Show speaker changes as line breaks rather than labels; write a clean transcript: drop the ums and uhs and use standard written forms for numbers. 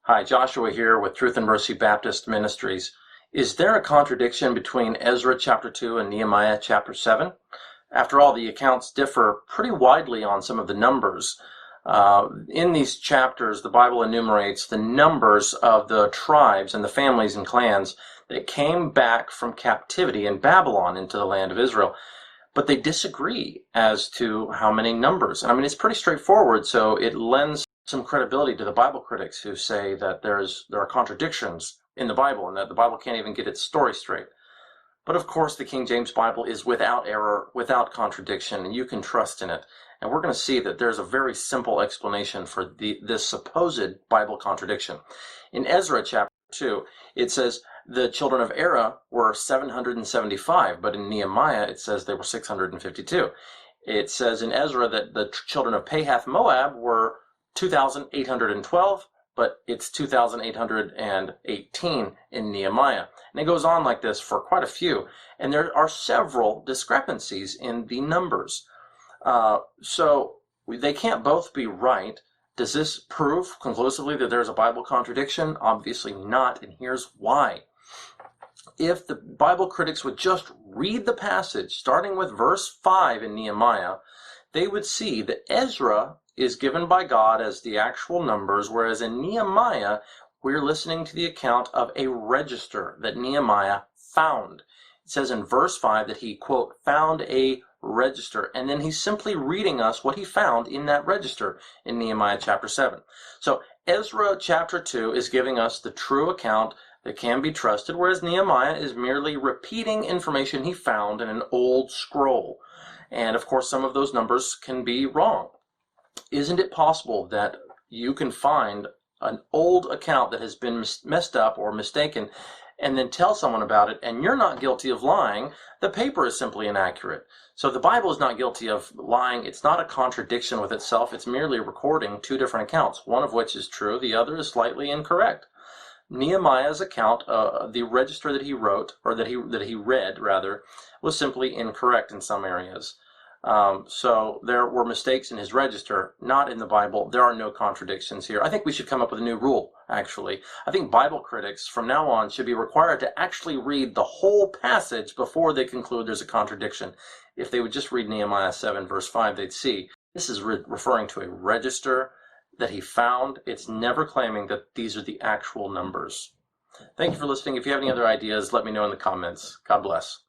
Hi, Joshua here with Truth and Mercy Baptist Ministries. Is there a contradiction between Ezra chapter 2 and Nehemiah chapter 7? After all, the accounts differ pretty widely on some of the numbers. In these chapters, the Bible enumerates the numbers of the tribes and the families and clans that came back from captivity in Babylon into the land of Israel. But they disagree as to how many numbers. And I mean, it's pretty straightforward, so it lends some credibility to the Bible critics who say that there are contradictions in the Bible and that the Bible can't even get its story straight. But of course, the King James Bible is without error, without contradiction, and you can trust in it. And we're going to see that there's a very simple explanation for this supposed Bible contradiction. In Ezra chapter 2, it says the children of Ezra were 775, but in Nehemiah it says they were 652. It says in Ezra that the children of Pahath Moab were 2,812, but it's 2,818 in Nehemiah. And it goes on like this for quite a few. And there are several discrepancies in the numbers. So they can't both be right. Does this prove conclusively that there's a Bible contradiction? Obviously not, and here's why. If the Bible critics would just read the passage, starting with verse 5 in Nehemiah, they would see that Ezra is given by God as the actual numbers, whereas in Nehemiah, we're listening to the account of a register that Nehemiah found. It says in verse 5 that he, quote, found a register, and then he's simply reading us what he found in that register in Nehemiah chapter 7. So Ezra chapter 2 is giving us the true account that can be trusted, whereas Nehemiah is merely repeating information he found in an old scroll. And of course, some of those numbers can be wrong. Isn't it possible that you can find an old account that has been messed up or mistaken and then tell someone about it, and you're not guilty of lying? The paper is simply inaccurate. So the Bible is not guilty of lying. It's not a contradiction with itself. It's merely recording two different accounts, one of which is true, the other is slightly incorrect. Nehemiah's account, the register that he wrote, or that he read rather, was simply incorrect in some areas. So there were mistakes in his register, not in the Bible. There are no contradictions here. I think we should come up with a new rule, actually. I think Bible critics from now on should be required to actually read the whole passage before they conclude there's a contradiction. If they would just read Nehemiah 7 verse 5, they'd see this is referring to a register that he found. It's never claiming that these are the actual numbers. Thank you for listening. If you have any other ideas, let me know in the comments. God bless.